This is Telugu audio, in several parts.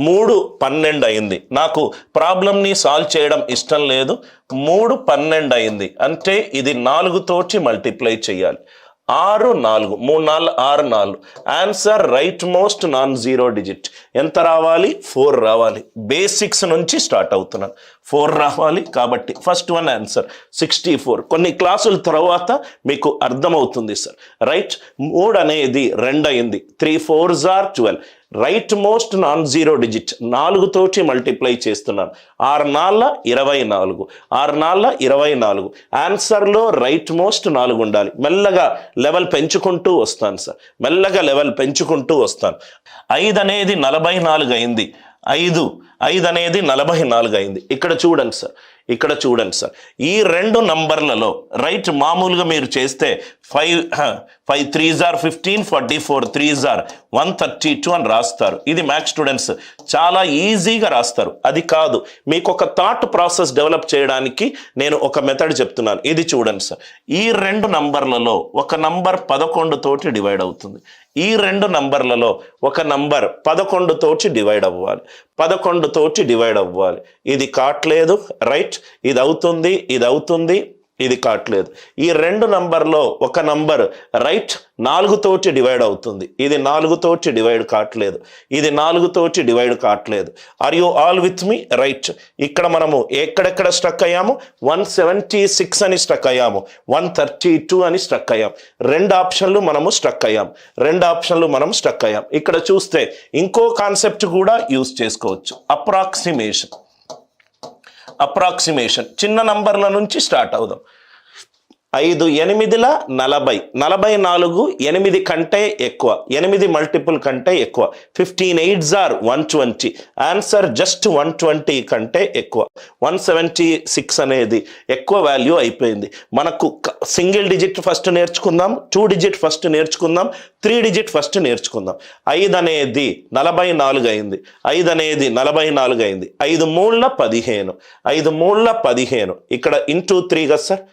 3 12 అయింది. నాకు ప్రాబ్లమ్ని సాల్వ్ చేయడం ఇష్టం లేదు. 3 12 అయింది అంటే ఇది 4 తోటి మల్టిప్లై చేయాలి. 6 4 3 4 6 4 answer right most non zero digit ఎంత రావాలి? 4 రావాలి. బేసిక్స్ నుంచి స్టార్ట్ అవుతున్నాను. 4 రావాలి కాబట్టి ఫస్ట్ వన్ ఆన్సర్ 64. కొన్ని క్లాసుల తర్వాత మీకు అర్థమవుతుంది సార్. రైట్ 3 అనేది 2 అయింది. 3 4s are 12. Right most non zero digit 4 తోటి మల్టిప్లై చేస్తున్నాను. 6 4 24 6 4 24 ఆన్సర్లో రైట్ మోస్ట్ 4 ఉండాలి. మెల్లగా లెవెల్ పెంచుకుంటూ వస్తాను సార్. మెల్లగా లెవెల్ పెంచుకుంటూ వస్తాను. 5 అనేది 44 అయింది. 5 అనేది 44 అయింది. ఇక్కడ చూడండి సార్. ఈ 2 నంబర్లలో రైట్ మామూలుగా మీరు చేస్తే 5 3s are 15 44 3s are 132 అని రాస్తారు. ఇది మ్యాథ్స్ స్టూడెంట్స్ చాలా ఈజీగా రాస్తారు. అది కాదు, మీకు ఒక థాట్ ప్రాసెస్ డెవలప్ చేయడానికి నేను ఒక మెథడ్ చెప్తున్నాను. ఇది చూడండి సార్. ఈ 2 నంబర్లలో ఒక నంబర్ 11 తోటి డివైడ్ అవుతుంది. ఈ 2 నంబర్లలో ఒక నంబర్ 11 తోటి డివైడ్ అవ్వాలి. 11 తోటి డివైడ్ అవ్వాలి. ఇది కాట్లేదు. రైట్, ఇది అవుతుంది, ఇది కాట్లేదు. ఈ 2 నంబర్లో ఒక నంబర్ రైట్ 4 తోటి డివైడ్ అవుతుంది. ఇది 4 తోటి డివైడ్ కాట్లేదు. ఇది 4 తోటి డివైడ్ కాట్లేదు. Are you all with me? Right, ఇక్కడ మనము ఎక్కడెక్కడ స్ట్రక్ అయ్యాము? 176 అని స్ట్రక్ అయ్యాము, 132 అని స్ట్రక్ అయ్యాం. 2 ఆప్షన్లు మనము స్ట్రక్ అయ్యాం. ఇక్కడ చూస్తే ఇంకో కాన్సెప్ట్ కూడా యూజ్ చేసుకోవచ్చు. అప్రాక్సిమేషన్ చిన్న నంబర్ల నుంచి స్టార్ట్ అవుదాం. 5 8 40 44 8 కంటే ఎక్కువ, 8 మల్టిపుల్ కంటే ఎక్కువ. 15 8s are 120 ఆన్సర్ జస్ట్ 120 కంటే ఎక్కువ. 176 అనేది ఎక్కువ వాల్యూ అయిపోయింది. మనకు సింగిల్ డిజిట్ ఫస్ట్ నేర్చుకుందాం, 2 డిజిట్ ఫస్ట్ నేర్చుకుందాం, 3 డిజిట్ ఫస్ట్ నేర్చుకుందాం. 5 అనేది 44 అయింది. 5 అనేది 44 అయింది. 5 3 15, 5 3 15. ఇక్కడ ఇంటూ 3 కదా సార్.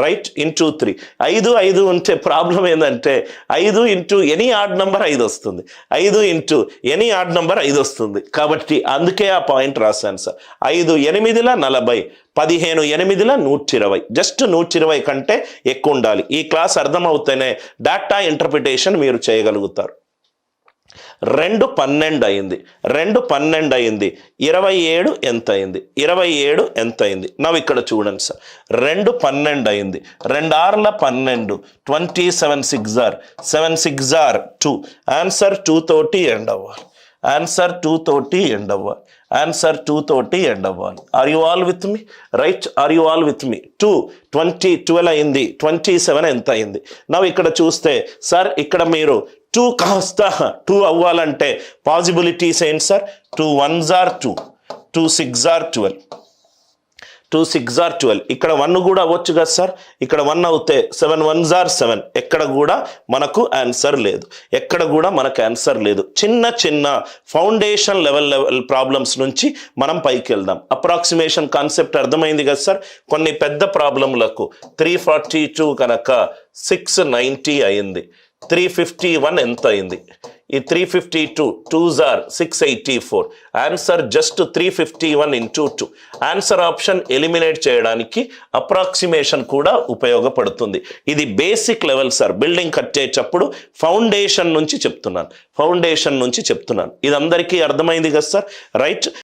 Right, into 3. 5 ఉంటే ప్రాబ్లం ఏంటంటే 5 ఇంటూ ఎనీ ఆడ్ నెంబర్ 5 వస్తుంది. 5 ఇంటూ ఎనీ ఆడ్ నెంబర్ 5 వస్తుంది. కాబట్టి అందుకే ఆ పాయింట్ రాశాను సార్. 5 8 40, 15 8 120. జస్ట్ 120 కంటే ఎక్కువ ఉండాలి. ఈ క్లాస్ అర్థమవుతేనే డేటా ఇంటర్ప్రిటేషన్ మీరు చేయగలుగుతారు. 2 12 అయింది. 27 ఎంత అయింది? 27 ఎంత అయింది? నవ్వు ఇక్కడ చూడండి సార్. 2 12 అయింది. 2 6 12, 27 6 are 2. ఆన్సర్ 2 తోటి ఎండ్ అవ్వాలి. ఆన్సర్ 2 తోటి ఎండ్ అవ్వాలి. Are you all with me? Right, are you all with me? 2 12 అయింది. 27 ఎంత అయింది? నవ్వు ఇక్కడ చూస్తే సార్, ఇక్కడ మీరు 2 కాస్త 2 అవ్వాలంటే పాసిబిలిటీస్ ఏంటి sir? 2 1s are 2, 2 6s are 12, 2 6s are 12. ఇక్కడ 1 కూడా అవ్వచ్చు కదా సార్. ఇక్కడ 1 అవుతే 7 1s are 7. ఎక్కడ కూడా మనకు ఆన్సర్ లేదు. చిన్న ఫౌండేషన్ లెవెల్ ప్రాబ్లమ్స్ నుంచి మనం పైకి వెళ్దాం. అప్రాక్సిమేషన్ కాన్సెప్ట్ అర్థమైంది కదా సార్. కొన్ని పెద్ద ప్రాబ్లంలకు 342 కనుక 690 అయింది. 351 ఎంత అయింది? ఈ 352 2s are 684. Answer just 351 into 2. Answer option eliminate చేయడానికి అప్రాక్సిమేషన్ కూడా ఉపయోగపడుతుంది. ఇది బేసిక్ లెవెల్ సార్. బిల్డింగ్ కట్టేటప్పుడు ఫౌండేషన్ నుంచి చెప్తున్నాను. ఇది అందరికీ అర్థమైంది కదా సార్. రైట్.